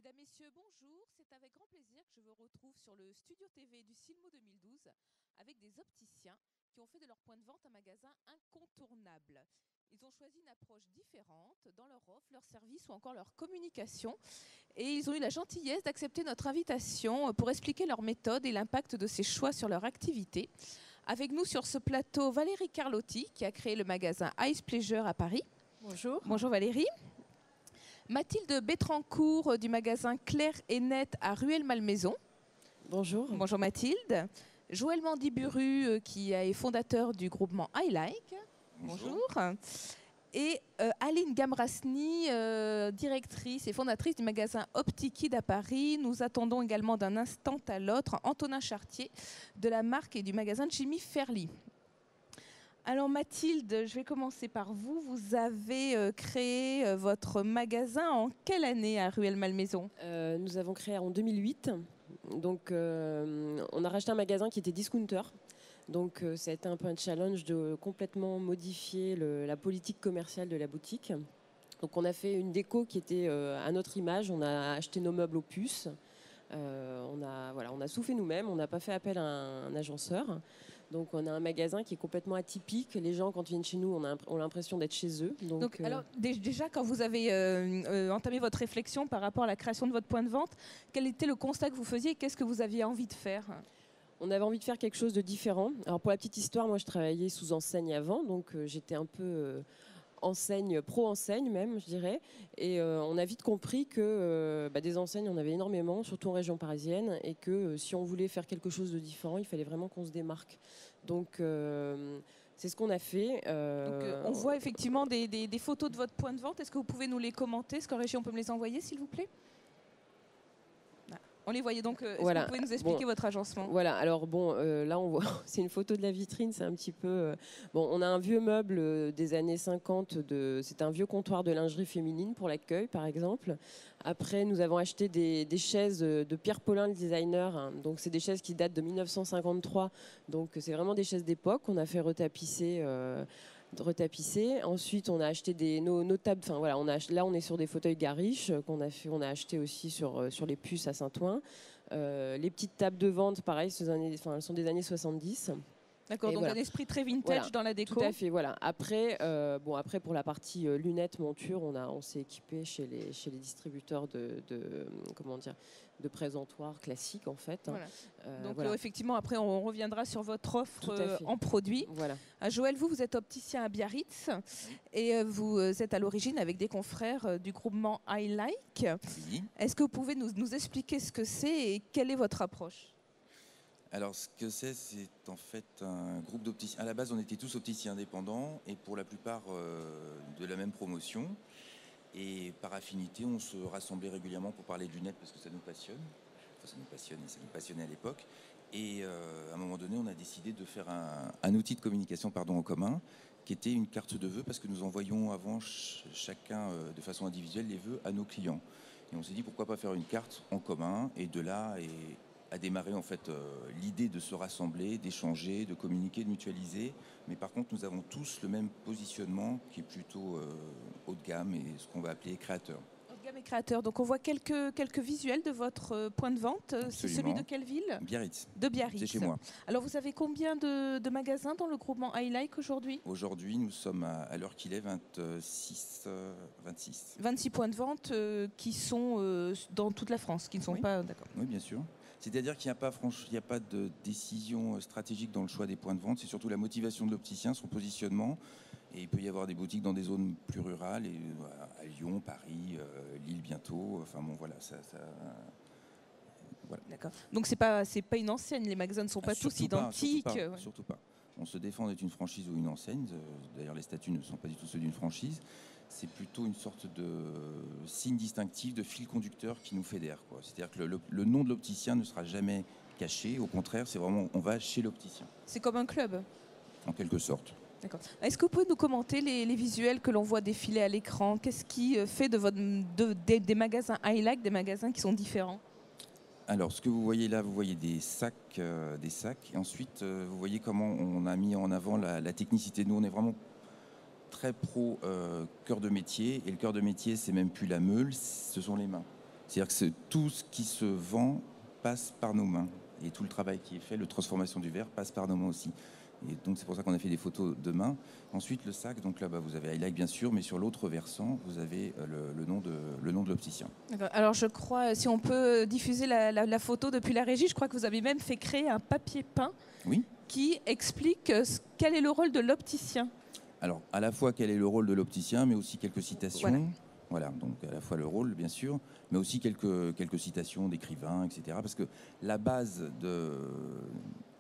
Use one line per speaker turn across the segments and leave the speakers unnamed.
Mesdames, Messieurs, bonjour. C'est avec grand plaisir que je vous retrouve sur le studio TV du Silmo 2012 avec des opticiens qui ont fait de leur point de vente un magasin incontournable. Ils ont choisi une approche différente dans leur offre, leur service ou encore leur communication. Et ils ont eu la gentillesse d'accepter notre invitation pour expliquer leur méthode et l'impact de ces choix sur leur activité. Avec nous sur ce plateau, Valérie Carlotti qui a créé le magasin Ice Pleasure à Paris.
Bonjour.
Bonjour Valérie. Mathilde Bétrancourt du magasin Clair et Net à Rueil-Malmaison.
Bonjour.
Bonjour Mathilde. Joël Mandiburu qui est fondateur du groupement iLike. Bonjour. Et Aline Gamrasni, directrice et fondatrice du magasin Optikid à Paris. Nous attendons également d'un instant à l'autre Antonin Chartier de la marque et du magasin Jimmy Fairly. Alors Mathilde, je vais commencer par vous. Vous avez créé votre magasin en quelle année à Rueil-Malmaison ?
Nous avons créé en 2008. Donc on a racheté un magasin qui était discounter. Donc ça a été un peu un challenge de complètement modifier la politique commerciale de la boutique. Donc on a fait une déco qui était à notre image. On a acheté nos meubles aux puces. On a soufflé nous-mêmes. On n'a pas fait appel à un agenceur. Donc on a un magasin qui est complètement atypique. Les gens, quand ils viennent chez nous, ont l'impression d'être chez eux.
Donc alors, déjà, quand vous avez entamé votre réflexion par rapport à la création de votre point de vente, quel était le constat que vous faisiez et qu'est-ce que vous aviez envie de faire ?
On avait envie de faire quelque chose de différent. Alors pour la petite histoire, moi je travaillais sous enseigne avant, donc j'étais un peu enseigne, pro-enseigne même, je dirais. Et on a vite compris que des enseignes, on avait énormément, surtout en région parisienne, et que si on voulait faire quelque chose de différent, il fallait vraiment qu'on se démarque. Donc c'est ce qu'on a fait.
Donc, on voit effectivement des photos de votre point de vente. Est-ce que vous pouvez nous les commenter ? Est-ce qu'en régie, on peut me les envoyer, s'il vous plaît ? On les voyait donc. Est-ce que vous pouvez nous expliquer votre agencement ?
Voilà, alors bon, là on voit, c'est une photo de la vitrine, c'est un petit peu... on a un vieux meuble des années 50, c'est un vieux comptoir de lingerie féminine pour l'accueil par exemple. Après, nous avons acheté des chaises de Pierre Paulin, le designer, hein. Donc c'est des chaises qui datent de 1953, donc c'est vraiment des chaises d'époque. On a fait retapisser. Ensuite, on a acheté nos tables. Enfin voilà, là on est sur des fauteuils Garish qu'on a fait. On a acheté aussi sur les puces à Saint-Ouen. Les petites tables de vente, pareil, elles sont des années 70.
D'accord, donc voilà. Un esprit très vintage dans la déco.
Tout à fait, voilà. Après, pour la partie lunettes, montures, on s'est équipé chez les distributeurs de présentoirs classiques en fait.
Voilà. Donc effectivement, après on reviendra sur votre offre en produits.
Voilà.
Joël, vous êtes opticien à Biarritz et vous êtes à l'origine avec des confrères du groupement iLike.
Oui.
Est-ce que vous pouvez nous expliquer ce que c'est et quelle est votre approche ?
Alors, ce que c'est en fait un groupe d'opticiens. À la base, on était tous opticiens indépendants et pour la plupart de la même promotion. Et par affinité, on se rassemblait régulièrement pour parler de lunettes parce que ça nous passionne. Enfin, ça nous passionne et ça nous passionnait à l'époque. Et à un moment donné, on a décidé de faire un outil de communication en commun qui était une carte de vœux parce que nous envoyions avant chacun de façon individuelle les vœux à nos clients. Et on s'est dit pourquoi pas faire une carte en commun et de là a démarré en fait l'idée de se rassembler, d'échanger, de communiquer, de mutualiser. Mais par contre, nous avons tous le même positionnement qui est plutôt haut de gamme et ce qu'on va appeler créateur.
Haut de gamme et créateur. Donc on voit quelques visuels de votre point de vente.
Absolument.
C'est celui de quelle ville ?
Biarritz.
De Biarritz.
C'est chez moi.
Alors vous avez combien de magasins dans le groupement iLike aujourd'hui ?
Aujourd'hui, nous sommes à l'heure qu'il est 26.
26 points de vente qui sont dans toute la France, qui ne sont pas... D'accord.
Oui, bien sûr. C'est-à-dire qu'il n'y a pas de décision stratégique dans le choix des points de vente. C'est surtout la motivation de l'opticien, son positionnement. Et il peut y avoir des boutiques dans des zones plus rurales, et à Lyon, Paris, Lille bientôt. Enfin bon, voilà, voilà.
D'accord. Donc c'est pas une enseigne. Les magasins ne sont pas tous identiques.
Surtout pas. On se défend d'être une franchise ou une enseigne. D'ailleurs, les statuts ne sont pas du tout ceux d'une franchise. C'est plutôt une sorte de signe distinctif, de fil conducteur qui nous fédère, quoi. C'est-à-dire que le nom de l'opticien ne sera jamais caché. Au contraire, c'est vraiment, on va chez l'opticien.
C'est comme un club.
En quelque sorte.
D'accord. Est-ce que vous pouvez nous commenter les visuels que l'on voit défiler à l'écran ? Qu'est-ce qui fait des magasins iLike des magasins qui sont différents ?
Alors, ce que vous voyez là, vous voyez des sacs. Et ensuite, vous voyez comment on a mis en avant la technicité. Nous, on est vraiment très pro cœur de métier. Et le cœur de métier, c'est même plus la meule, ce sont les mains. C'est-à-dire que tout ce qui se vend passe par nos mains. Et tout le travail qui est fait, la transformation du verre, passe par nos mains aussi. Et donc c'est pour ça qu'on a fait des photos de main. Ensuite le sac, donc là-bas vous avez Highlight bien sûr, mais sur l'autre versant vous avez le nom de l'opticien.
Alors je crois, si on peut diffuser la photo depuis la régie, je crois que vous avez même fait créer un papier peint qui explique quel est le rôle de l'opticien.
Alors à la fois quel est le rôle de l'opticien, mais aussi quelques citations. Voilà, donc à la fois le rôle bien sûr, mais aussi quelques citations d'écrivains, etc. Parce que la base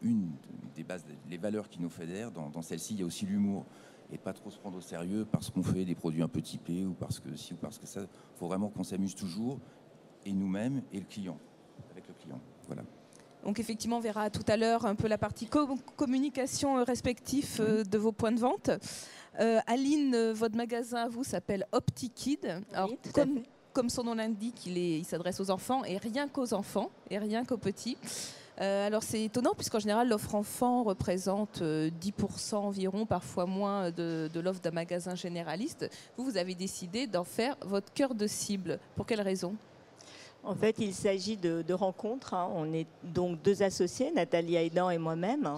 une des bases, les valeurs qui nous fédèrent, dans celle-ci, il y a aussi l'humour. Et pas trop se prendre au sérieux parce qu'on fait des produits un peu typés ou parce que ci ou parce que ça. Il faut vraiment qu'on s'amuse toujours, et nous-mêmes, et le client, avec le client. Voilà.
Donc effectivement, on verra tout à l'heure un peu la partie communication respective de vos points de vente. Aline, votre magasin à vous s'appelle OptiKid. Alors, comme son nom l'indique, il s'adresse aux enfants et rien qu'aux enfants et rien qu'aux petits. Alors c'est étonnant puisqu'en général l'offre enfant représente 10% environ, parfois moins de l'offre d'un magasin généraliste. Vous avez décidé d'en faire votre cœur de cible. Pour quelle raison ?
En fait, il s'agit de rencontres. On est donc 2 associés, Nathalie Aidan et moi-même.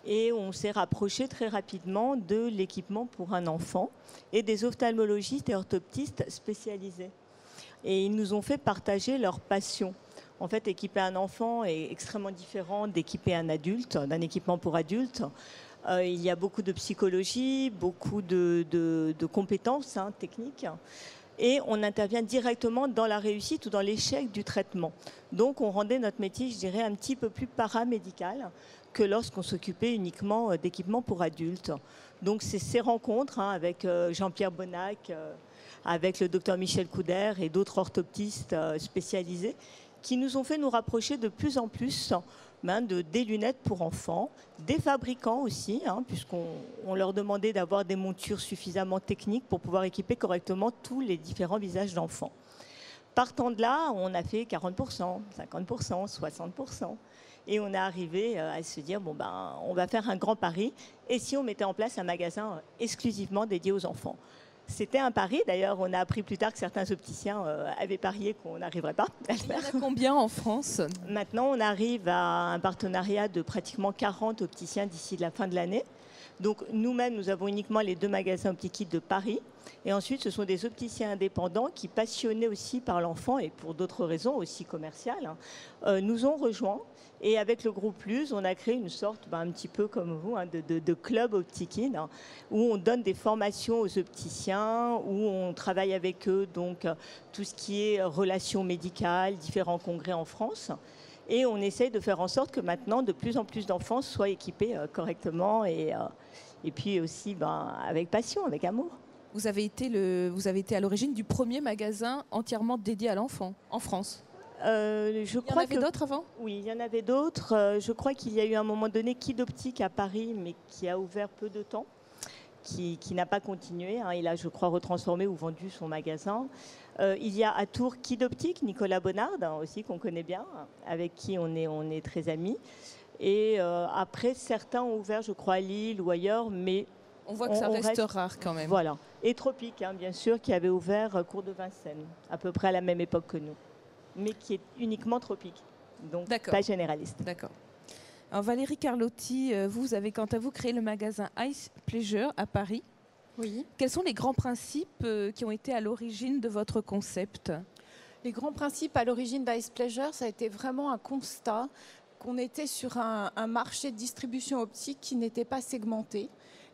Et on s'est rapproché très rapidement de l'équipement pour un enfant et des ophtalmologistes et orthoptistes spécialisés. Et ils nous ont fait partager leur passion. En fait, équiper un enfant est extrêmement différent d'équiper un adulte, d'un équipement pour adultes. Il y a beaucoup de psychologie, beaucoup de compétences techniques. Et on intervient directement dans la réussite ou dans l'échec du traitement. Donc, on rendait notre métier, je dirais, un petit peu plus paramédical que lorsqu'on s'occupait uniquement d'équipements pour adultes. Donc, c'est ces rencontres avec Jean-Pierre Bonnac, avec le docteur Michel Couder et d'autres orthoptistes spécialisés qui nous ont fait nous rapprocher de plus en plus des lunettes pour enfants, des fabricants aussi, puisqu'on leur demandait d'avoir des montures suffisamment techniques pour pouvoir équiper correctement tous les différents visages d'enfants. Partant de là, on a fait 40%, 50%, 60%. Et on est arrivé à se dire, on va faire un grand pari. Et si on mettait en place un magasin exclusivement dédié aux enfants ? C'était un pari. D'ailleurs, on a appris plus tard que certains opticiens avaient parié qu'on n'arriverait pas à le faire.
Il y en a combien en France ?
Maintenant, on arrive à un partenariat de pratiquement 40 opticiens d'ici la fin de l'année. Donc, nous-mêmes, nous avons uniquement les 2 magasins OptiKid de Paris. Et ensuite, ce sont des opticiens indépendants qui, passionnés aussi par l'enfant et pour d'autres raisons aussi commerciales, nous ont rejoints. Et avec le groupe Luz, on a créé une sorte, un petit peu comme vous, de club OptiKid, où on donne des formations aux opticiens, où on travaille avec eux, donc tout ce qui est relations médicales, différents congrès en France. Et on essaye de faire en sorte que maintenant, de plus en plus d'enfants soient équipés correctement et puis aussi avec passion, avec amour.
Vous avez été à l'origine du premier magasin entièrement dédié à l'enfant en France.
Il y en
avait d'autres avant ?
Oui, il y en avait d'autres. Je crois qu'il y a eu à un moment donné Kid Optique à Paris, mais qui a ouvert peu de temps, qui n'a pas continué. Il a, je crois, retransformé ou vendu son magasin. Il y a à Tours Kid Optique, Nicolas Bonnard, aussi, qu'on connaît bien, avec qui on est très amis. Et après, certains ont ouvert, je crois, à Lille ou ailleurs, mais...
On voit que ça reste rare quand même.
Voilà. Et Tropique, bien sûr, qui avait ouvert Cours de Vincennes, à peu près à la même époque que nous, mais qui est uniquement tropique, donc pas généraliste.
D'accord. Alors Valérie Carlotti, vous avez quant à vous créé le magasin Ice Pleasure à Paris.
Oui.
Quels sont les grands principes qui ont été à l'origine de votre concept ?
Les grands principes à l'origine d'Ice Pleasure, ça a été vraiment un constat qu'on était sur un marché de distribution optique qui n'était pas segmenté.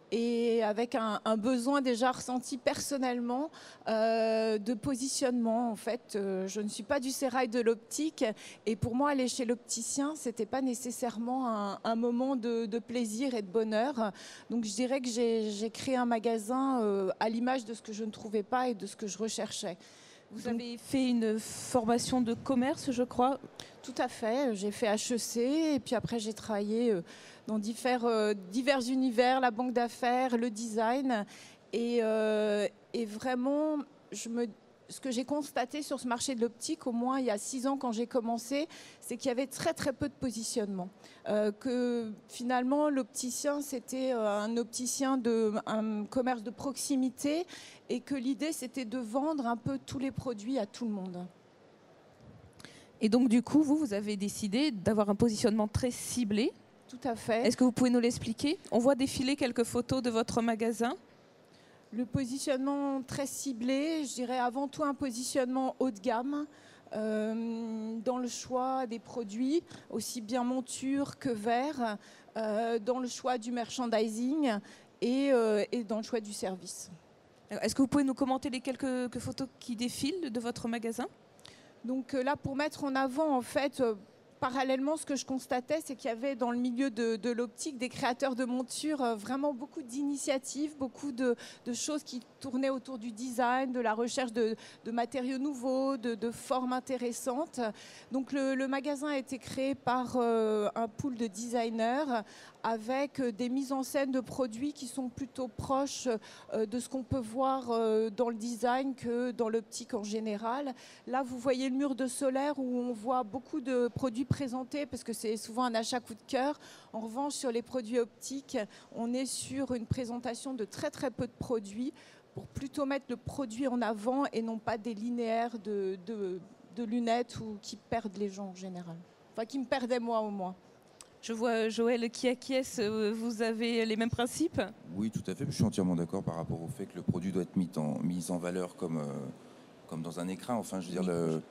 Et avec un besoin déjà ressenti personnellement de positionnement. En fait, je ne suis pas du sérail de l'optique et pour moi, aller chez l'opticien, ce n'était pas nécessairement un moment de plaisir et de bonheur. Donc, je dirais que j'ai créé un magasin à l'image de ce que je ne trouvais pas et de ce que je recherchais.
Vous avez fait une formation de commerce, je crois ?
Tout à fait. J'ai fait HEC et puis après, j'ai travaillé dans divers univers, la banque d'affaires, le design. Et vraiment, ce que j'ai constaté sur ce marché de l'optique, au moins il y a 6 ans quand j'ai commencé, c'est qu'il y avait très très peu de positionnement. Que finalement, l'opticien, c'était un opticien un commerce de proximité et que l'idée, c'était de vendre un peu tous les produits à tout le monde.
Et donc du coup, vous avez décidé d'avoir un positionnement très ciblé.
Tout à fait.
Est-ce que vous pouvez nous l'expliquer? On voit défiler quelques photos de votre magasin.
Le positionnement très ciblé, je dirais avant tout un positionnement haut de gamme dans le choix des produits, aussi bien monture que verre, dans le choix du merchandising et dans le choix du service.
Est-ce que vous pouvez nous commenter les quelques photos qui défilent de votre magasin?
Donc là, pour mettre en avant, en fait, parallèlement, ce que je constatais, c'est qu'il y avait dans le milieu de l'optique des créateurs de montures vraiment beaucoup d'initiatives, beaucoup de choses qui tournaient autour du design, de la recherche de matériaux nouveaux, de formes intéressantes. Donc le magasin a été créé par un pool de designers avec des mises en scène de produits qui sont plutôt proches de ce qu'on peut voir dans le design que dans l'optique en général. Là, vous voyez le mur de solaire où on voit beaucoup de produits présentés parce que c'est souvent un achat coup de cœur. En revanche, sur les produits optiques, on est sur une présentation de très très peu de produits pour plutôt mettre le produit en avant et non pas des linéaires de lunettes ou qui perdent les gens en général. Enfin, qui me perdaient moi au moins.
Je vois Joël qui acquiesce. Vous avez les mêmes principes?
Oui, tout à fait. Je suis entièrement d'accord par rapport au fait que le produit doit être mis en valeur comme dans un écran. Enfin, je veux dire,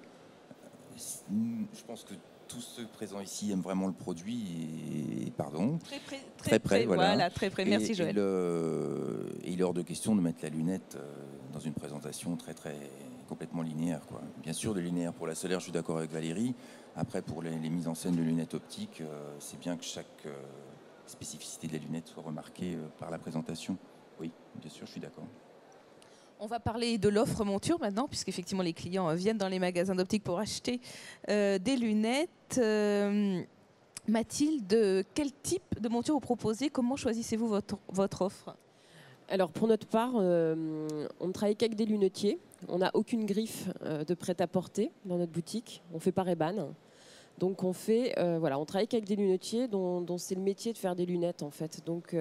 je pense que tous ceux présents ici aiment vraiment le produit. Et pardon.
Très près.
Voilà,
très près. Merci Joël.
Et il est hors de question de mettre la lunette dans une présentation très complètement linéaire, quoi. Bien sûr, le linéaire pour la solaire, je suis d'accord avec Valérie. Après, pour les mises en scène de lunettes optiques, c'est bien que chaque spécificité de la lunette soit remarquée par la présentation. Oui, bien sûr, je suis d'accord.
On va parler de l'offre monture maintenant, puisqu'effectivement les clients viennent dans les magasins d'optique pour acheter des lunettes. Mathilde, quel type de monture vous proposez? Comment choisissez-vous votre offre?
Alors pour notre part, on ne travaille qu'avec des lunetiers. On n'a aucune griffe de prêt-à-porter dans notre boutique. On fait pas Ray-Ban. Donc on travaille qu'avec des lunetiers dont c'est le métier de faire des lunettes en fait. Donc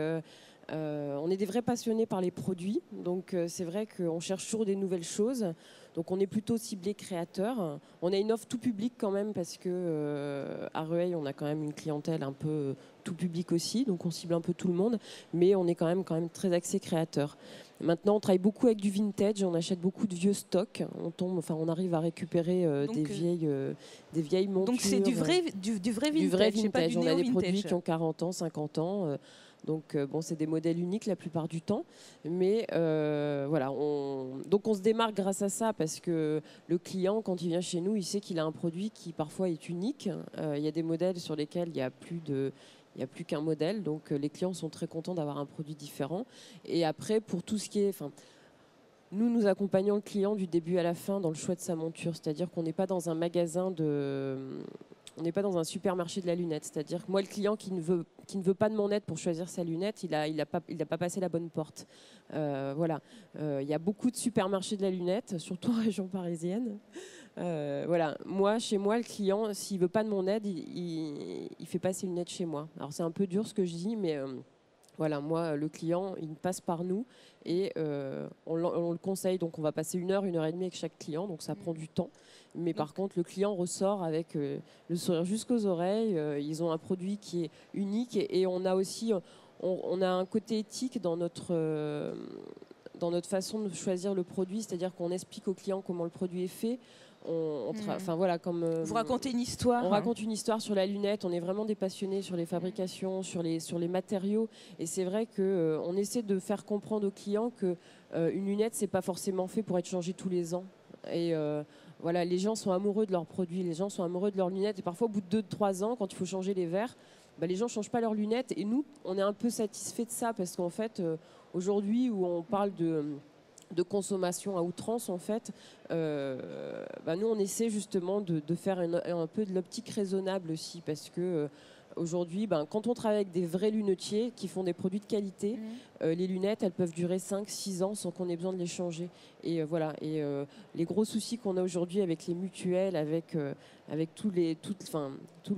on est des vrais passionnés par les produits. Donc c'est vrai qu'on cherche toujours des nouvelles choses. Donc on est plutôt ciblé créateur. On a une offre tout public quand même parce que à Rueil on a quand même une clientèle un peu tout public aussi. Donc on cible un peu tout le monde, mais on est quand même très axé créateur. Maintenant on travaille beaucoup avec du vintage. On achète beaucoup de vieux stocks. On arrive à récupérer des vieilles montures.
Donc c'est du vrai vintage.
Du vrai vintage.
Pas du
on a des
néo-vintage.
produits qui ont 40 ans, 50 ans. Donc c'est des modèles uniques la plupart du temps, mais donc on se démarque grâce à ça parce que le client quand il vient chez nous, il sait qu'il a un produit qui parfois est unique. Il y a des modèles sur lesquels il n'y a plus qu'un modèle, donc les clients sont très contents d'avoir un produit différent. Et après pour tout ce qui est, nous accompagnons le client du début à la fin dans le choix de sa monture, c'est-à-dire qu'on n'est pas dans un magasin on n'est pas dans un supermarché de la lunette. C'est-à-dire que moi, le client qui ne veut pas de mon aide pour choisir sa lunette, il n'a pas passé la bonne porte. Il y a beaucoup de supermarchés de la lunette, surtout en région parisienne. Moi, chez moi, le client, s'il ne veut pas de mon aide, il fait pas ses lunettes chez moi. Alors c'est un peu dur ce que je dis, mais moi, le client, il passe par nous et on le conseille. Donc, on va passer 1 heure, 1 heure et demie avec chaque client. Donc, ça prend du temps. Mais par contre, le client ressort avec le sourire jusqu'aux oreilles. Ils ont un produit qui est unique et on a aussi on a un côté éthique dans notre façon de choisir le produit. C'est-à-dire qu'on explique au client comment le produit est fait.
Vous racontez une histoire.
On raconte une histoire sur la lunette. On est vraiment des passionnés sur les fabrications, sur les matériaux. Et c'est vrai qu'on essaie de faire comprendre aux clients que une lunette, c'est pas forcément fait pour être changé tous les ans. Et les gens sont amoureux de leurs produits, les gens sont amoureux de leurs lunettes. Et parfois, au bout de 2-3 ans, quand il faut changer les verres, les gens ne changent pas leurs lunettes. Et nous, on est un peu satisfaits de ça parce qu'en fait, aujourd'hui, où on parle de consommation à outrance, en fait, nous, on essaie justement de faire un peu de l'optique raisonnable aussi parce que aujourd'hui, quand on travaille avec des vrais lunetiers qui font des produits de qualité, les lunettes, elles peuvent durer 5-6 ans sans qu'on ait besoin de les changer. Et les gros soucis qu'on a aujourd'hui avec les mutuelles, avec tout le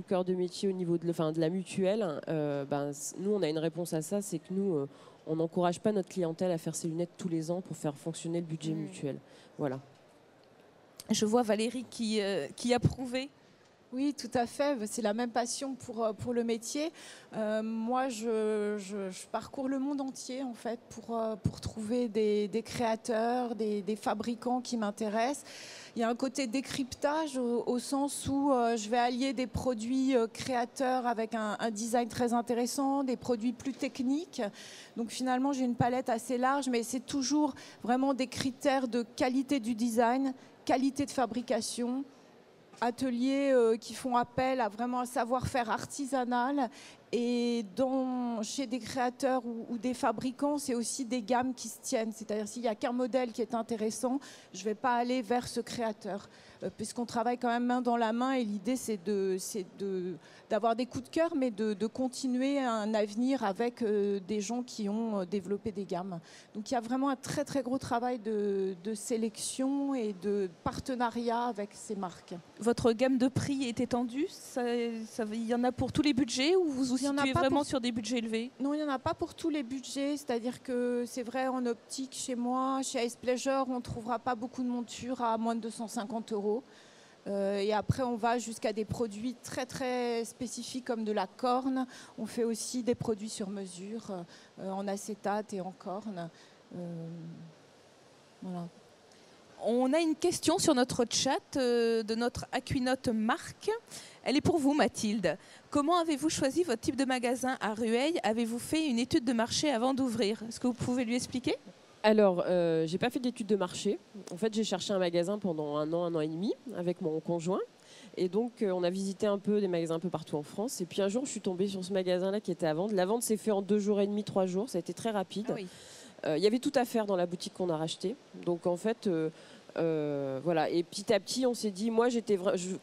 cœur de métier au niveau de la mutuelle, nous, on a une réponse à ça, c'est que nous, on n'encourage pas notre clientèle à faire ses lunettes tous les ans pour faire fonctionner le budget mutuel. Voilà.
Je vois Valérie qui approuvait.
Oui, tout à fait. C'est la même passion pour le métier. Moi, je parcours le monde entier en fait pour trouver des créateurs, des fabricants qui m'intéressent. Il y a un côté décryptage au sens où je vais allier des produits créateurs avec un design très intéressant, des produits plus techniques. Donc finalement, j'ai une palette assez large, mais c'est toujours vraiment des critères de qualité du design, qualité de fabrication, ateliers qui font appel à vraiment un savoir-faire artisanal. Et chez des créateurs ou des fabricants, c'est aussi des gammes qui se tiennent. C'est-à-dire s'il n'y a qu'un modèle qui est intéressant, je ne vais pas aller vers ce créateur. Puisqu'on travaille quand même main dans la main et l'idée c'est d'avoir des coups de cœur, mais de continuer un avenir avec des gens qui ont développé des gammes. Donc il y a vraiment un très très gros travail de sélection et de partenariat avec ces marques.
Votre gamme de prix est étendue, il y en a pour tous les budgets ou vous vous situez vraiment sur des budgets élevés?
Non, il n'y en a pas pour tous les budgets, c'est-à-dire que c'est vrai en optique chez moi, chez Ice Pleasure, on ne trouvera pas beaucoup de montures à moins de 250 €. Et après, on va jusqu'à des produits très très spécifiques comme de la corne. On fait aussi des produits sur mesure en acétate et en corne. Voilà.
On a une question sur notre chat de notre Aquinote Marc. Elle est pour vous, Mathilde. Comment avez-vous choisi votre type de magasin à Rueil? Avez-vous fait une étude de marché avant d'ouvrir? Est-ce que vous pouvez lui expliquer?
Alors, j'ai pas fait d'études de marché. En fait, j'ai cherché un magasin pendant un an et demi avec mon conjoint. Et donc, on a visité un peu des magasins un peu partout en France. Et puis un jour, je suis tombée sur ce magasin-là qui était à vendre. La vente s'est faite en 2 jours et demi, 3 jours. Ça a été très rapide.
Ah oui.
Il y avait tout à faire dans la boutique qu'on a rachetée. Donc, en fait, voilà. Et petit à petit, on s'est dit, moi,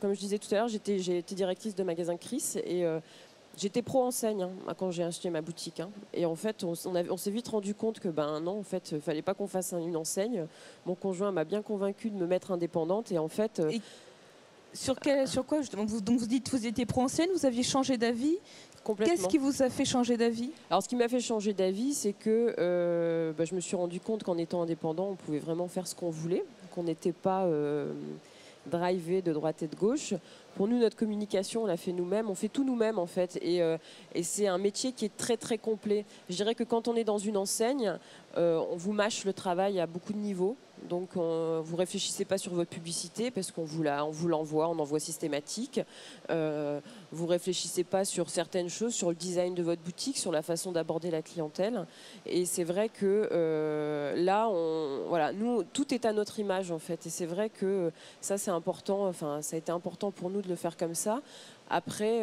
comme je disais tout à l'heure, j'ai été directrice de magasin Chris. Et j'étais pro-enseigne quand j'ai acheté ma boutique. Et en fait, on s'est vite rendu compte que non, en fait, il ne fallait pas qu'on fasse une enseigne. Mon conjoint m'a bien convaincue de me mettre indépendante. Et en fait...
Sur quoi justement vous dites que vous étiez pro-enseigne, vous aviez changé d'avis?
Complètement.
Qu'est-ce qui vous a fait changer d'avis?
Alors, ce qui m'a fait changer d'avis, c'est que je me suis rendu compte qu'en étant indépendant, on pouvait vraiment faire ce qu'on voulait, qu'on n'était pas drivé de droite et de gauche. Pour nous, notre communication, on l'a fait nous-mêmes. On fait tout nous-mêmes, en fait. Et c'est un métier qui est très, très complet. Je dirais que quand on est dans une enseigne, on vous mâche le travail à beaucoup de niveaux. Donc, vous réfléchissez pas sur votre publicité parce qu'on vous l'envoie, on envoie systématique. Vous réfléchissez pas sur certaines choses, sur le design de votre boutique, sur la façon d'aborder la clientèle. Et c'est vrai que là, nous, tout est à notre image en fait. Et c'est vrai que ça, c'est important. Enfin, ça a été important pour nous de le faire comme ça. Après.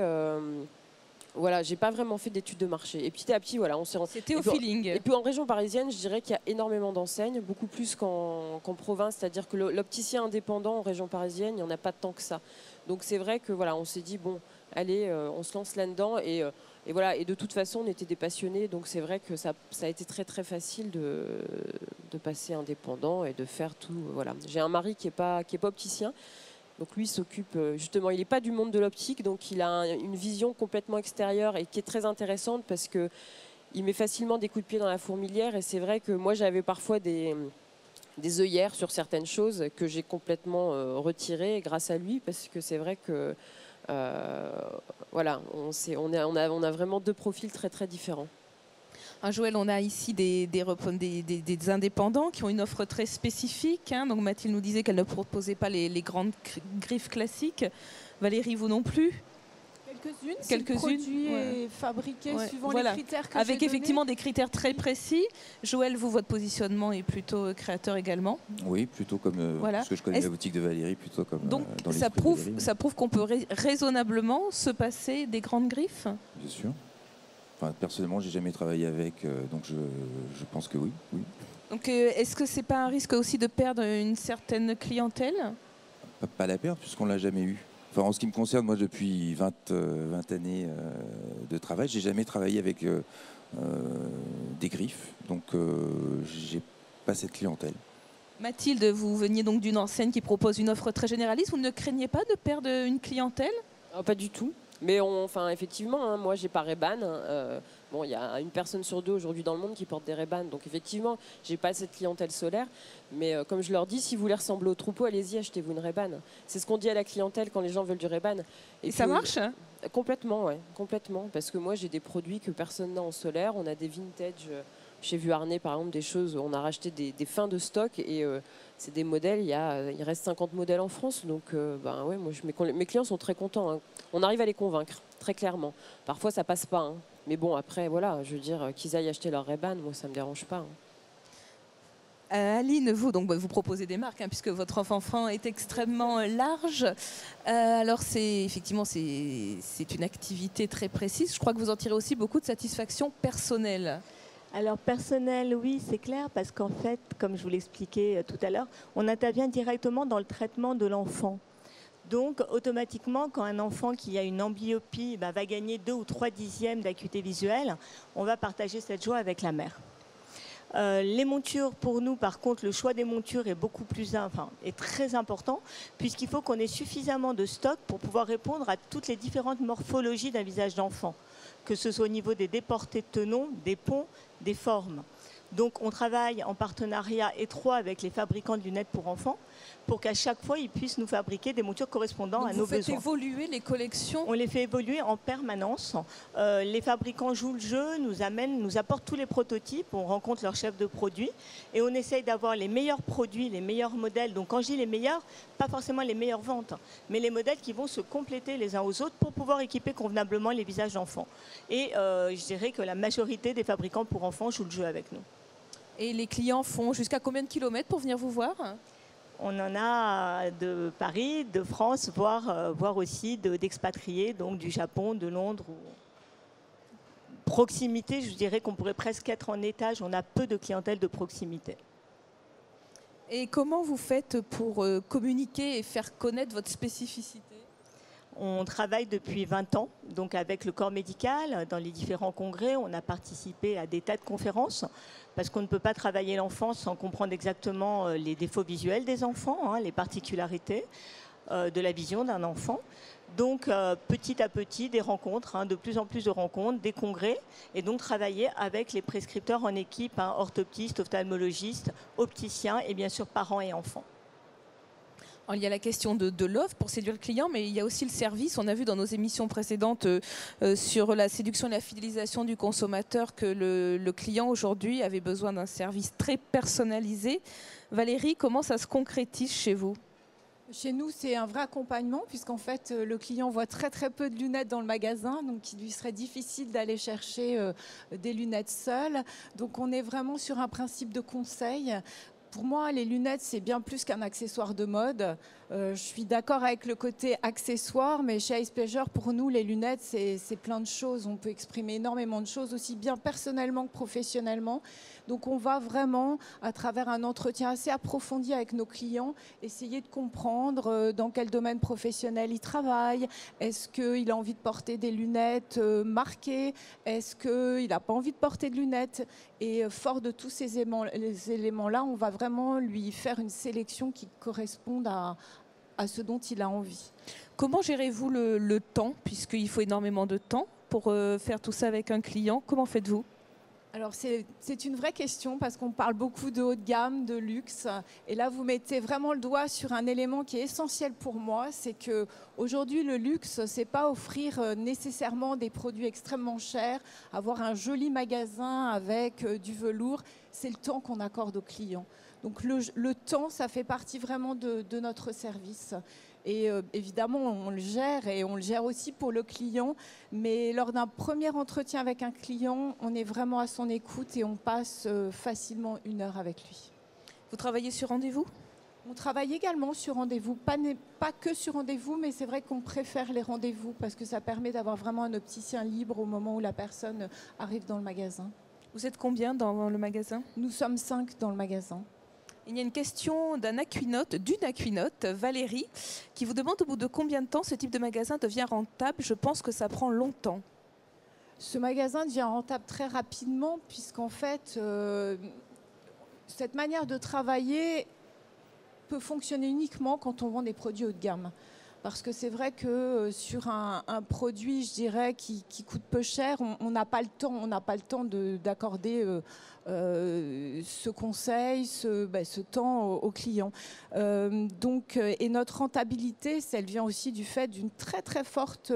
Voilà, j'ai pas vraiment fait d'études de marché. Et petit à petit, voilà, on s'est rendu.
C'était au feeling.
Et puis en région parisienne, je dirais qu'il y a énormément d'enseignes, beaucoup plus qu'en province. C'est-à-dire que l'opticien indépendant en région parisienne, il n'y en a pas tant que ça. Donc c'est vrai que voilà, on s'est dit bon, allez, on se lance là-dedans. Et voilà. Et de toute façon, on était des passionnés. Donc c'est vrai que ça a été très très facile de passer indépendant et de faire tout. Voilà. J'ai un mari qui est pas opticien. Donc lui s'occupe, justement, il n'est pas du monde de l'optique, donc il a une vision complètement extérieure et qui est très intéressante parce qu'il met facilement des coups de pied dans la fourmilière. Et c'est vrai que moi, j'avais parfois des œillères sur certaines choses que j'ai complètement retirées grâce à lui, parce que c'est vrai que voilà, on a vraiment deux profils très très différents.
Joël, on a ici des indépendants qui ont une offre très spécifique. Donc Mathilde nous disait qu'elle ne proposait pas les grandes griffes classiques. Valérie, vous non plus?
Quelques-unes. Produits et fabriqués suivant les critères que
avec effectivement des critères très précis. Joël, vous, votre positionnement est plutôt créateur également?
Oui, plutôt comme parce que je connais la boutique de Valérie, plutôt comme
donc
dans
ça prouve qu'on peut raisonnablement se passer des grandes griffes?
Bien sûr. Enfin, personnellement, j'ai jamais travaillé avec, donc je pense que oui.
Donc, est-ce que c'est pas un risque aussi de perdre une certaine clientèle?
Pas la perdre, puisqu'on l'a jamais eu. Enfin, en ce qui me concerne, moi, depuis 20 années de travail, j'ai jamais travaillé avec des griffes, donc j'ai pas cette clientèle.
Mathilde, vous veniez donc d'une enseigne qui propose une offre très généraliste. Vous ne craignez pas de perdre une clientèle?
Pas du tout. Mais effectivement, moi j'ai pas Ray-Ban. Bon, il y a une personne sur 2 aujourd'hui dans le monde qui porte des Ray-Ban. Donc effectivement, j'ai pas cette clientèle solaire. Mais comme je leur dis, si vous voulez ressembler au troupeau, allez-y, achetez-vous une Ray-Ban. C'est ce qu'on dit à la clientèle quand les gens veulent du Ray-Ban.
Et ça marche, hein?
Complètement, ouais, complètement. Parce que moi, j'ai des produits que personne n'a en solaire. On a des vintage. Chez Vuarnet, par exemple, des choses. On a racheté des fins de stock et c'est des modèles. Il reste 50 modèles en France. Donc, ouais, moi, mes clients sont très contents, hein. On arrive à les convaincre, très clairement. Parfois, ça passe pas, hein. Mais bon, après, voilà, je veux dire, qu'ils aillent acheter leur Ray-Ban, moi, ça me dérange pas, hein.
Aline, vous, donc, vous proposez des marques, hein, puisque votre enfant est extrêmement large. Alors, effectivement, c'est une activité très précise. Je crois que vous en tirez aussi beaucoup de satisfaction personnelle.
Alors personnel, oui, c'est clair, parce qu'en fait, comme je vous l'expliquais tout à l'heure, on intervient directement dans le traitement de l'enfant. Donc, automatiquement, quand un enfant qui a une amblyopie va gagner 2 ou 3 dixièmes d'acuité visuelle, on va partager cette joie avec la mère. Les montures, pour nous, par contre, le choix des montures est est très important, puisqu'il faut qu'on ait suffisamment de stock pour pouvoir répondre à toutes les différentes morphologies d'un visage d'enfant, que ce soit au niveau des déportés de tenons, des ponts, des formes. Donc on travaille en partenariat étroit avec les fabricants de lunettes pour enfants pour qu'à chaque fois ils puissent nous fabriquer des montures correspondant à nos besoins.
Vous faites évoluer les collections?
On les fait évoluer en permanence. Les fabricants jouent le jeu, nous apportent tous les prototypes, on rencontre leur chef de produit et on essaye d'avoir les meilleurs produits, les meilleurs modèles. Donc quand je dis les meilleurs, pas forcément les meilleures ventes, mais les modèles qui vont se compléter les uns aux autres pour pouvoir équiper convenablement les visages d'enfants. Et je dirais que la majorité des fabricants pour enfants jouent le jeu avec nous.
Et les clients font jusqu'à combien de kilomètres pour venir vous voir?
On en a de Paris, de France, voire aussi d'expatriés, donc du Japon, de Londres. Proximité, je dirais qu'on pourrait presque être en étage. On a peu de clientèle de proximité.
Et comment vous faites pour communiquer et faire connaître votre spécificité?
On travaille depuis 20 ans, donc avec le corps médical, dans les différents congrès. On a participé à des tas de conférences, parce qu'on ne peut pas travailler l'enfant sans comprendre exactement les défauts visuels des enfants, hein, les particularités de la vision d'un enfant. Donc petit à petit, des rencontres, hein, de plus en plus de rencontres, des congrès, et donc travailler avec les prescripteurs en équipe, hein, orthoptistes, ophtalmologistes, opticiens et bien sûr parents et enfants.
Alors, il y a la question de l'offre pour séduire le client, mais il y a aussi le service. On a vu dans nos émissions précédentes sur la séduction et la fidélisation du consommateur que le client aujourd'hui avait besoin d'un service très personnalisé. Valérie, comment ça se concrétise chez vous?
Chez nous, c'est un vrai accompagnement, puisqu'en fait, le client voit très très peu de lunettes dans le magasin, donc il lui serait difficile d'aller chercher des lunettes seules. Donc on est vraiment sur un principe de conseil. Pour moi, les lunettes, c'est bien plus qu'un accessoire de mode. Je suis d'accord avec le côté accessoire, mais chez Eyes Pleasure, pour nous, les lunettes, c'est plein de choses. On peut exprimer énormément de choses, aussi bien personnellement que professionnellement. Donc on va vraiment, à travers un entretien assez approfondi avec nos clients, essayer de comprendre dans quel domaine professionnel il travaille. Est-ce qu'il a envie de porter des lunettes marquées? Est-ce qu'il n'a pas envie de porter de lunettes? Et fort de tous ces éléments-là, on va vraiment lui faire une sélection qui corresponde à ce dont il a envie.
Comment gérez-vous le temps, puisqu'il faut énormément de temps pour faire tout ça avec un client? Comment faites-vous?
Alors c'est une vraie question parce qu'on parle beaucoup de haut de gamme, de luxe. Et là, vous mettez vraiment le doigt sur un élément qui est essentiel pour moi. C'est qu'aujourd'hui, le luxe, c'est pas offrir nécessairement des produits extrêmement chers, avoir un joli magasin avec du velours. C'est le temps qu'on accorde aux clients. Donc le temps, ça fait partie vraiment de notre service. Et évidemment, on le gère et on le gère aussi pour le client. Mais lors d'un premier entretien avec un client, on est vraiment à son écoute et on passe facilement 1 heure avec lui.
Vous travaillez sur rendez-vous?
On travaille également sur rendez-vous, pas que sur rendez-vous, mais c'est vrai qu'on préfère les rendez-vous parce que ça permet d'avoir vraiment un opticien libre au moment où la personne arrive dans le magasin.
Vous êtes combien dans le magasin?
Nous sommes 5 dans le magasin.
Il y a une question d'une aquinote, Valérie, qui vous demande au bout de combien de temps ce type de magasin devient rentable. Je pense que ça prend longtemps.
Ce magasin devient rentable très rapidement puisqu'en fait, cette manière de travailler peut fonctionner uniquement quand on vend des produits haut de gamme. Parce que c'est vrai que sur un produit, je dirais, qui coûte peu cher, on n'a pas le temps d'accorder ce conseil, ce temps aux clients. Et notre rentabilité, elle vient aussi du fait d'une très très forte...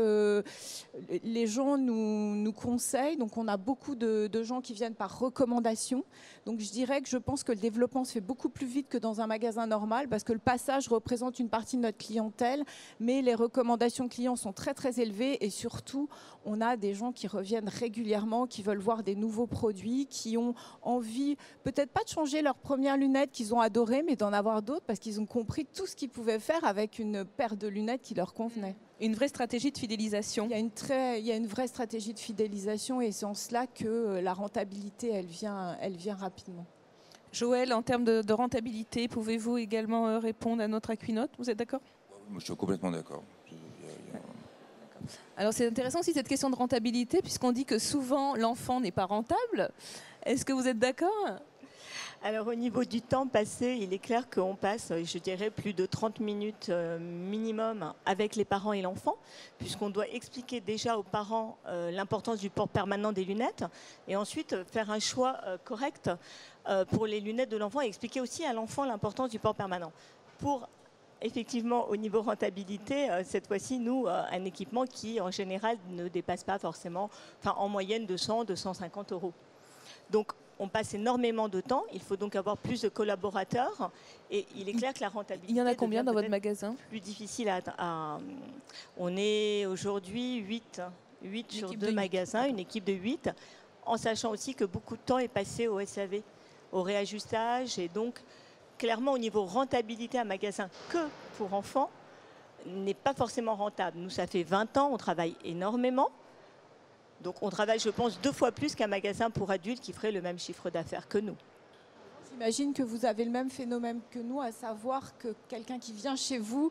les gens nous conseillent, donc on a beaucoup de gens qui viennent par recommandation. Donc je pense que le développement se fait beaucoup plus vite que dans un magasin normal, parce que le passage représente une partie de notre clientèle, mais les recommandations clients sont très très élevées, et surtout on a des gens qui reviennent régulièrement, qui veulent voir des nouveaux produits, qui ont envie peut-être pas de changer leurs premières lunettes qu'ils ont adorées, mais d'en avoir d'autres parce qu'ils ont compris tout ce qu'ils pouvaient faire avec une paire de lunettes qui leur convenait.
Une vraie stratégie de fidélisation.
Il y a une vraie stratégie de fidélisation, et c'est en cela que la rentabilité, elle vient rapidement.
Joël, en termes de rentabilité, pouvez-vous également répondre à notre Aquinote? Vous êtes d'accord?
Moi, je suis complètement d'accord.
Alors c'est intéressant aussi cette question de rentabilité, puisqu'on dit que souvent l'enfant n'est pas rentable. Est-ce que vous êtes d'accord?
Alors au niveau du temps passé, il est clair qu'on passe, je dirais, plus de 30 minutes minimum avec les parents et l'enfant, puisqu'on doit expliquer déjà aux parents l'importance du port permanent des lunettes, et ensuite faire un choix correct pour les lunettes de l'enfant, et expliquer aussi à l'enfant l'importance du port permanent. Pour effectivement, au niveau rentabilité, cette fois-ci, nous, un équipement qui, en général, ne dépasse pas forcément, en moyenne, 200, 250 €. Donc, on passe énormément de temps. Il faut donc avoir plus de collaborateurs. Et il est clair que la rentabilité...
Il y en a combien dans votre magasin?
Plus difficile à... On est aujourd'hui 8 sur 2 magasins, une équipe de 8, en sachant aussi que beaucoup de temps est passé au SAV, au réajustage, et donc... Clairement, au niveau rentabilité, un magasin que pour enfants n'est pas forcément rentable. Nous, ça fait 20 ans, on travaille énormément. Donc, on travaille, je pense, 2 fois plus qu'un magasin pour adultes qui ferait le même chiffre d'affaires que nous.
J'imagine que vous avez le même phénomène que nous, à savoir que quelqu'un qui vient chez vous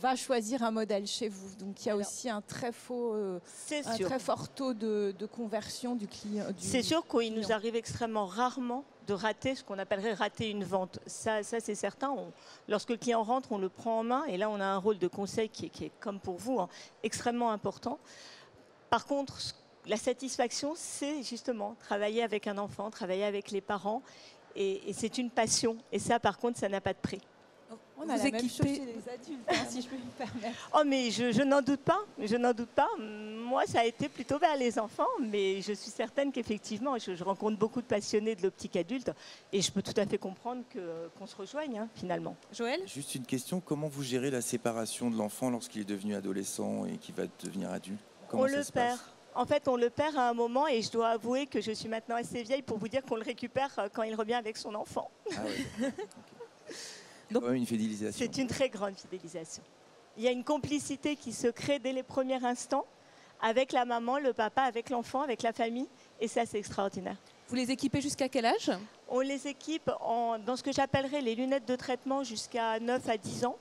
va choisir un modèle chez vous. Donc, il y a aussi un très fort taux de conversion du client.
C'est sûr qu'il nous arrive extrêmement rarement de rater ce qu'on appellerait rater une vente. Ça c'est certain. Lorsque le client rentre, on le prend en main, et là, on a un rôle de conseil qui est comme pour vous, extrêmement important. Par contre, la satisfaction, c'est justement travailler avec un enfant, travailler avec les parents, et c'est une passion. Et ça, par contre, ça n'a pas de prix.
On a la même chose chez les adultes, si je peux me permettre.
Oh, mais je n'en doute pas, Moi, ça a été plutôt vers les enfants, mais je suis certaine qu'effectivement, je rencontre beaucoup de passionnés de l'optique adulte, et je peux tout à fait comprendre qu'on se rejoigne, finalement.
Joël ?
Juste une question, comment vous gérez la séparation de l'enfant lorsqu'il est devenu adolescent et qu'il va devenir adulte? Comment
on le perd. En fait, on le perd à un moment, et je dois avouer que je suis maintenant assez vieille pour vous dire qu'on le récupère quand il revient avec son enfant.
Ah oui. Okay. Donc, une fidélisation.
C'est une très grande fidélisation. Il y a une complicité qui se crée dès les premiers instants avec la maman, le papa, avec l'enfant, avec la famille, et ça, c'est extraordinaire.
Vous les équipez jusqu'à quel âge?
On les équipe dans ce que j'appellerais les lunettes de traitement jusqu'à 9 à 10 ans,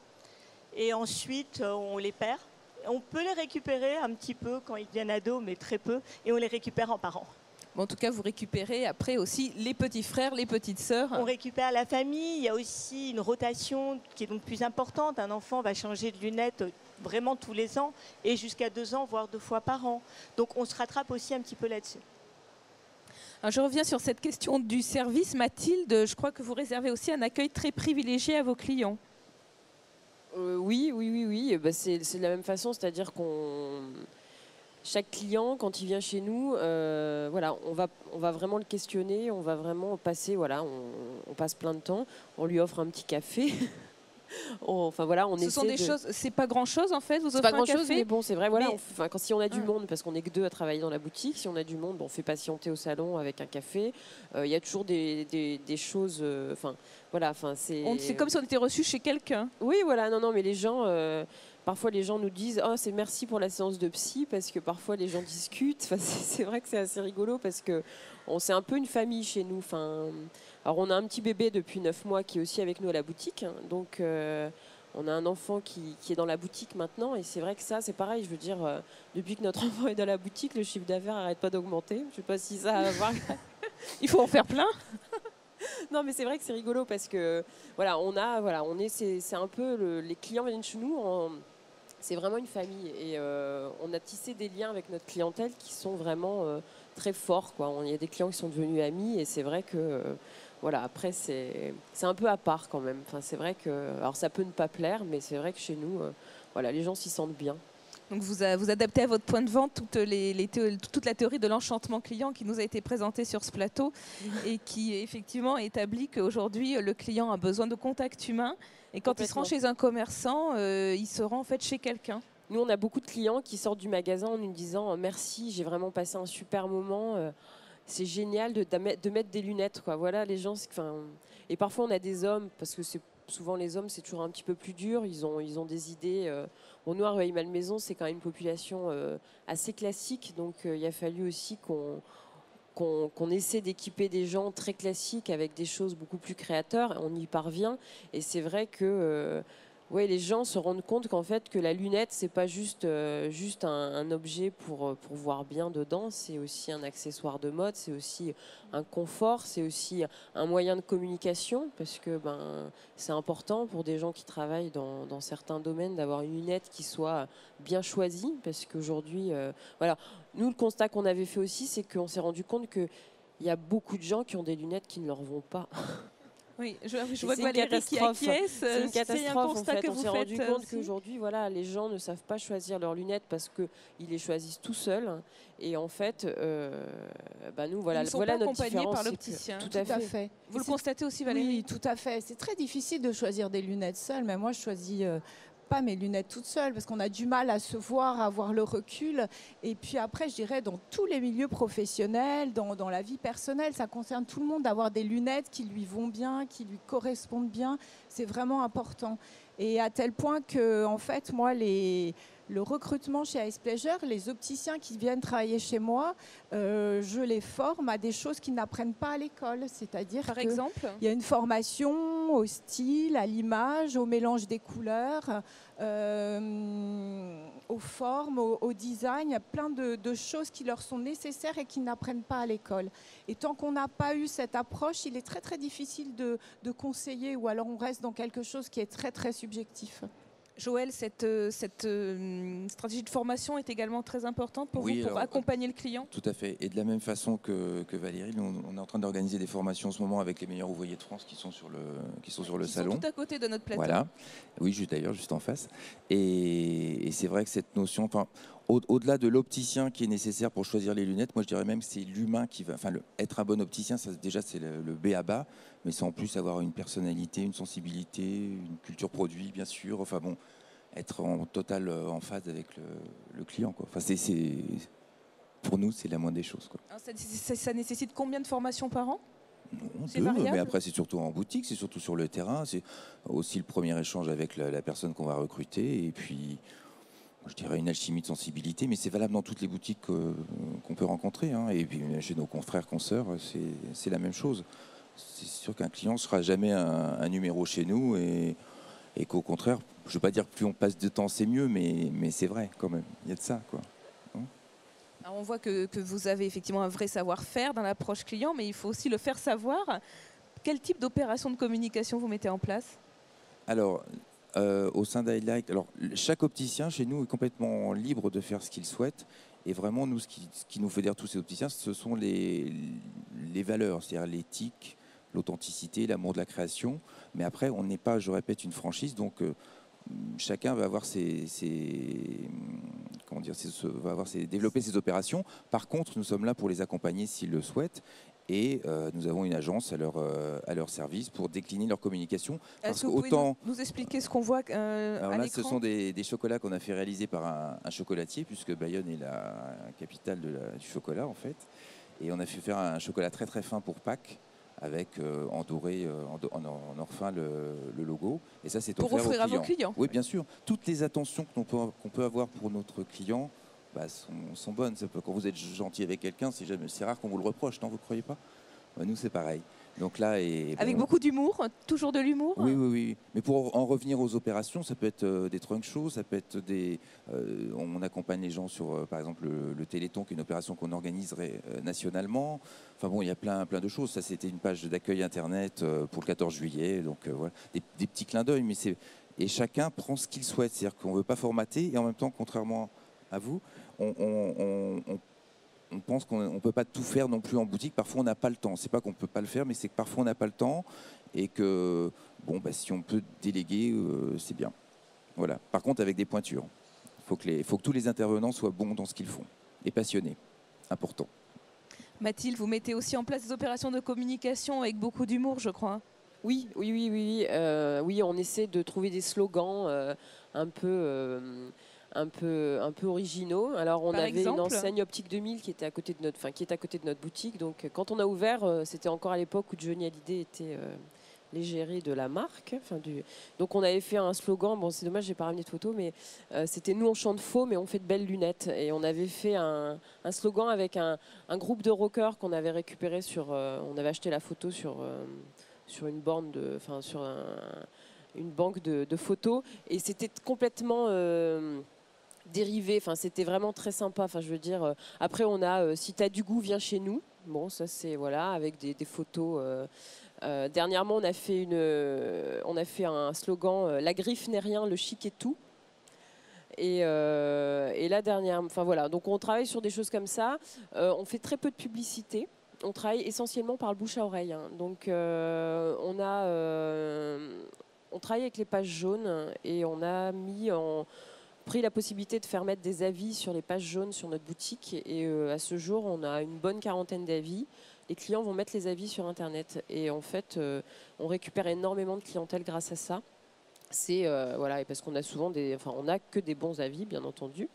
et ensuite on les perd. On peut les récupérer un petit peu quand ils deviennent ados, mais très peu, et on les récupère en parents.
Bon, en tout cas, vous récupérez après aussi les petits frères, les petites sœurs.
On récupère la famille. Il y a aussi une rotation qui est donc plus importante. Un enfant va changer de lunettes vraiment tous les ans, et jusqu'à 2 ans, voire 2 fois par an. Donc on se rattrape aussi un petit peu là-dessus.
Alors, je reviens sur cette question du service. Mathilde, je crois que vous réservez aussi un accueil très privilégié à vos clients.
Oui. C'est de la même façon, c'est-à-dire qu'on... Chaque client, quand il vient chez nous, on va vraiment le questionner, on va vraiment passer, on passe plein de temps, on lui offre un petit café.
Ce sont des choses, c'est pas grand-chose en fait, vous offrez un café.
Mais bon, c'est vrai, si on a du monde, parce qu'on n'est que 2 à travailler dans la boutique, si on a du monde, on fait patienter au salon avec un café. Il y a toujours des choses,
c'est comme si on était reçu chez quelqu'un.
Oui, mais les gens... Parfois, les gens nous disent « c'est merci pour la séance de psy », parce que parfois, les gens discutent. C'est vrai que c'est assez rigolo, parce que c'est un peu une famille chez nous. Alors, on a un petit bébé depuis 9 mois qui est aussi avec nous à la boutique. Donc, on a un enfant qui est dans la boutique maintenant. Et c'est vrai que ça, c'est pareil. Je veux dire, depuis que notre enfant est dans la boutique, le chiffre d'affaires n'arrête pas d'augmenter. Je ne sais pas si ça a à voir.
Il faut en faire plein.
Non, mais c'est vrai que c'est rigolo, parce que c'est un peu les clients viennent chez nous c'est vraiment une famille. Et on a tissé des liens avec notre clientèle qui sont vraiment très forts, quoi. Il y a des clients qui sont devenus amis et c'est vrai que... voilà, après, c'est un peu à part quand même. Enfin, c'est vrai que... Alors, ça peut ne pas plaire, mais c'est vrai que chez nous, voilà, les gens s'y sentent bien.
Donc vous adaptez à votre point de vente toute la théorie de l'enchantement client qui nous a été présentée sur ce plateau et qui effectivement établit qu'aujourd'hui le client a besoin de contact humain et quand il se rend chez un commerçant, il se rend en fait chez quelqu'un.
Nous, on a beaucoup de clients qui sortent du magasin en nous disant merci, j'ai vraiment passé un super moment. C'est génial de mettre des lunettes, quoi. Voilà, les gens. Et parfois, on a des hommes, parce que souvent les hommes, c'est toujours un petit peu plus dur. Ils ont des idées. Bon, nous, à Rueil-Malmaison, c'est quand même une population assez classique. Donc, il a fallu aussi qu'on essaie d'équiper des gens très classiques avec des choses beaucoup plus créateurs. On y parvient. Et c'est vrai que... ouais, les gens se rendent compte qu'en fait, que la lunette, c'est pas juste un objet pour voir bien dedans, c'est aussi un accessoire de mode, c'est aussi un confort, c'est aussi un moyen de communication, parce que c'est important pour des gens qui travaillent dans certains domaines d'avoir une lunette qui soit bien choisie, parce qu'aujourd'hui, voilà. Nous, le constat qu'on avait fait aussi, c'est qu'on s'est rendu compte qu'il y a beaucoup de gens qui ont des lunettes qui ne leur vont pas.
Oui, je vois que Valérie qui acquiesce.
C'est une catastrophe, en fait. On s'est rendu compte
aussi.
qu'aujourd'hui, voilà, les gens ne savent pas choisir leurs lunettes parce qu'ils les choisissent tout seuls. Et en fait, nous, voilà,
ils ne sont
voilà
pas
notre
accompagnés
différence.
par l'opticien.
Tout à fait.
Vous le constatez aussi, Valérie?
Oui, tout à fait. C'est très difficile de choisir des lunettes seules, mais moi, je choisis... pas mes lunettes toutes seules parce qu'on a du mal à se voir, à avoir le recul. Et puis après, je dirais, dans tous les milieux professionnels, dans la vie personnelle, ça concerne tout le monde d'avoir des lunettes qui lui vont bien, qui lui correspondent bien. C'est vraiment important. Et à tel point que, en fait, moi, le recrutement chez Ice Pleasure, les opticiens qui viennent travailler chez moi, je les forme à des choses qu'ils n'apprennent pas à l'école. C'est-à-dire
par exemple,
il y a une formation au style, à l'image, au mélange des couleurs, aux formes, au design. Il y a plein de choses qui leur sont nécessaires et qu'ils n'apprennent pas à l'école. Et tant qu'on n'a pas eu cette approche, il est très très difficile de conseiller, ou alors on reste dans quelque chose qui est très très subjectif.
Joël, cette stratégie de formation est également très importante pour vous, pour accompagner le client?
Tout à fait. Et de la même façon que Valérie, nous, on est en train d'organiser des formations en ce moment avec les meilleurs ouvriers de France qui sont sur le salon.
Sont tout à côté de notre plateau.
Voilà. Oui, juste en face. Et c'est vrai que cette notion, au-delà de l'opticien qui est nécessaire pour choisir les lunettes, moi je dirais même que c'est l'humain qui va... être un bon opticien, ça, déjà c'est le B à bas, mais c'est en plus avoir une personnalité, une sensibilité, une culture produit, bien sûr. Enfin bon, être en totale en phase avec le client, quoi. Enfin, pour nous, c'est la moindre des choses, quoi.
Alors, ça nécessite combien de formations par an?
Non, mais après c'est surtout en boutique, c'est surtout sur le terrain, c'est aussi le premier échange avec la personne qu'on va recruter, et puis je dirais une alchimie de sensibilité, mais c'est valable dans toutes les boutiques qu'on peut rencontrer, hein. Et puis chez nos confrères, consoeurs, c'est la même chose. C'est sûr qu'un client ne sera jamais un numéro chez nous, et qu'au contraire, je ne veux pas dire que plus on passe de temps c'est mieux, mais c'est vrai quand même, il y a de ça, quoi.
Alors on voit que vous avez effectivement un vrai savoir-faire dans l'approche client, mais il faut aussi le faire savoir. Quel type d'opération de communication vous mettez en place?
Alors, au sein d'Highlight, chaque opticien chez nous est complètement libre de faire ce qu'il souhaite. Et vraiment, nous, ce qui nous fédère tous ces opticiens, ce sont les valeurs, c'est-à-dire l'éthique, l'authenticité, l'amour de la création. Mais après, on n'est pas, je répète, une franchise, donc chacun va avoir développer ses opérations. Par contre, nous sommes là pour les accompagner s'ils le souhaitent. Et nous avons une agence à leur service pour décliner leur communication.
Est-ce que vous pouvez nous expliquer ce qu'on voit à l'écran?
Ce sont des chocolats qu'on a fait réaliser par un chocolatier, puisque Bayonne est la capitale du chocolat, en fait. Et on a fait faire un chocolat très très fin pour Pâques, avec en doré, en or fin le logo. Et ça, c'est
pour offrir à vos clients.
Oui, bien sûr. Toutes les attentions qu'on peut avoir pour notre client sont bonnes. Quand vous êtes gentil avec quelqu'un, c'est rare qu'on vous le reproche, non? Vous ne croyez pas? Nous, c'est pareil. Donc là,
avec beaucoup d'humour, toujours de l'humour.
Oui. Mais pour en revenir aux opérations, ça peut être des trunk shows, ça peut être on accompagne les gens sur, par exemple, le Téléthon, qui est une opération qu'on organiserait nationalement. Enfin bon, il y a plein de choses. Ça, c'était une page d'accueil internet pour le 14 juillet. Donc voilà, des petits clins d'œil, mais et chacun prend ce qu'il souhaite. C'est-à-dire qu'on ne veut pas formater et en même temps, contrairement à vous, on pense qu'on ne peut pas tout faire non plus en boutique. Parfois, on n'a pas le temps. C'est pas qu'on ne peut pas le faire, mais c'est que parfois, on n'a pas le temps et que bon, bah, si on peut déléguer, c'est bien. Voilà. Par contre, avec des pointures. Il faut que tous les intervenants soient bons dans ce qu'ils font et passionnés. Important.
Mathilde, vous mettez aussi en place des opérations de communication avec beaucoup d'humour, je crois.
Oui. Oui, on essaie de trouver des slogans un peu originaux. Alors, on avait une enseigne Optique 2000 qui était à côté de notre boutique. Donc, quand on a ouvert, c'était encore à l'époque où Johnny Hallyday était l'égérie de la marque. Donc, on avait fait un slogan. Bon, c'est dommage, j'ai pas ramené de photos, mais c'était nous on chante faux, mais on fait de belles lunettes. Et on avait fait un slogan avec un groupe de rockers qu'on avait récupéré on avait acheté la photo sur une borne une banque de photos, et c'était complètement dérivé. Enfin, c'était vraiment très sympa. Enfin, je veux dire. Après, on a si t'as du goût, viens chez nous. Bon, ça c'est voilà, avec des photos. Dernièrement, on a fait un slogan la griffe n'est rien, le chic est tout. Et la dernière, enfin voilà. Donc on travaille sur des choses comme ça. On fait très peu de publicité. On travaille essentiellement par le bouche à oreille. Hein. Donc on travaille avec les pages jaunes et on a pris la possibilité de faire mettre des avis sur les pages jaunes sur notre boutique. Et à ce jour, on a une bonne quarantaine d'avis. Les clients vont mettre les avis sur Internet. Et en fait, on récupère énormément de clientèle grâce à ça. Voilà, et parce qu'on a souvent on n'a que des bons avis, bien entendu.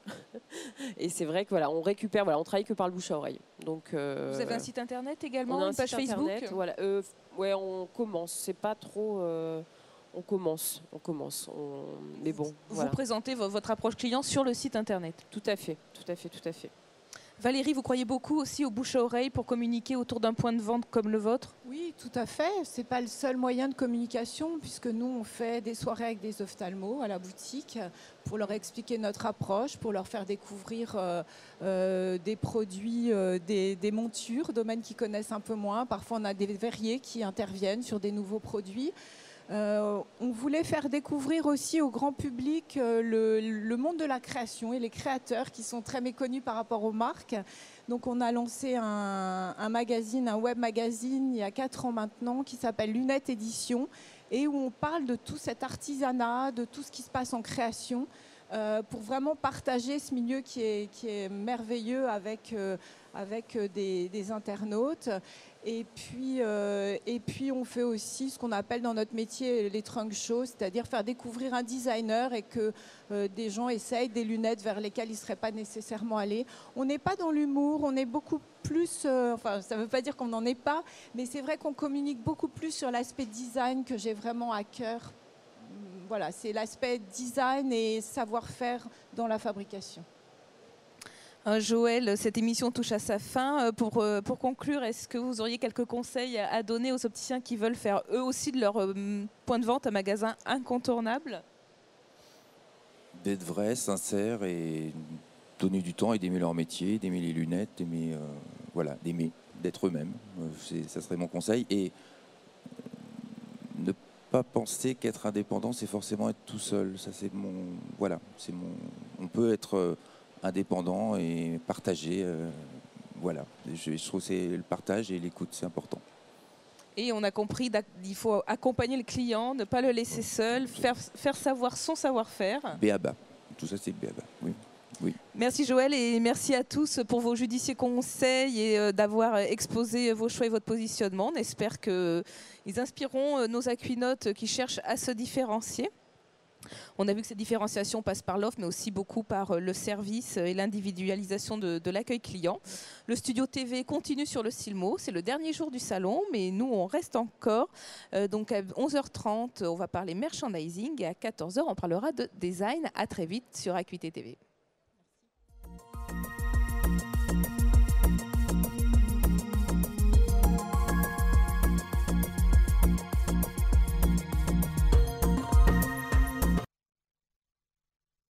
Et c'est vrai que voilà, on travaille que par le bouche à oreille. Donc,
vous avez un site internet également,
on a
une page Facebook.
Voilà, ouais, on commence. C'est pas trop. On commence. Mais bon.
Vous présentez votre approche client sur le site internet.
Tout à fait.
Valérie, vous croyez beaucoup aussi au bouche à oreille pour communiquer autour d'un point de vente comme le vôtre?
Oui, tout à fait. Ce n'est pas le seul moyen de communication, puisque nous, on fait des soirées avec des ophtalmos à la boutique pour leur expliquer notre approche, pour leur faire découvrir des produits, des montures, domaine qu'ils connaissent un peu moins. Parfois, on a des verriers qui interviennent sur des nouveaux produits. On voulait faire découvrir aussi au grand public le monde de la création et les créateurs qui sont très méconnus par rapport aux marques. Donc on a lancé un magazine, un web magazine il y a 4 ans maintenant qui s'appelle Lunettes Édition et où on parle de tout cet artisanat, de tout ce qui se passe en création pour vraiment partager ce milieu qui est merveilleux avec des internautes. Et puis on fait aussi ce qu'on appelle dans notre métier les trunk shows, c'est-à-dire faire découvrir un designer et que des gens essayent des lunettes vers lesquelles ils ne seraient pas nécessairement allés. On n'est pas dans l'humour, on est beaucoup plus, enfin ça ne veut pas dire qu'on n'en est pas, mais c'est vrai qu'on communique beaucoup plus sur l'aspect design que j'ai vraiment à cœur. Voilà, c'est l'aspect design et savoir-faire dans la fabrication.
Joël, cette émission touche à sa fin. Pour conclure, est-ce que vous auriez quelques conseils à donner aux opticiens qui veulent faire eux aussi de leur point de vente un magasin incontournable?
D'être vrai, sincère et donner du temps et d'aimer leur métier, d'aimer les lunettes, d'aimer, d'être eux-mêmes. Ça serait mon conseil. Et ne pas penser qu'être indépendant, c'est forcément être tout seul. Ça, on peut être indépendant et partager. Je trouve que c'est le partage et l'écoute, c'est important.
Et on a compris qu'il faut accompagner le client, ne pas le laisser seul, faire savoir son savoir-faire.
B.A.B.A. Tout ça, c'est B.A.B.A. Oui.
Merci Joël et merci à tous pour vos judicieux conseils et d'avoir exposé vos choix et votre positionnement. On espère qu'ils inspireront nos aquinotes qui cherchent à se différencier. On a vu que cette différenciation passe par l'offre, mais aussi beaucoup par le service et l'individualisation de l'accueil client. Le studio TV continue sur le Silmo. C'est le dernier jour du salon, mais nous, on reste encore. Donc à 11h30, on va parler merchandising et à 14h, on parlera de design. À très vite sur Acuité TV.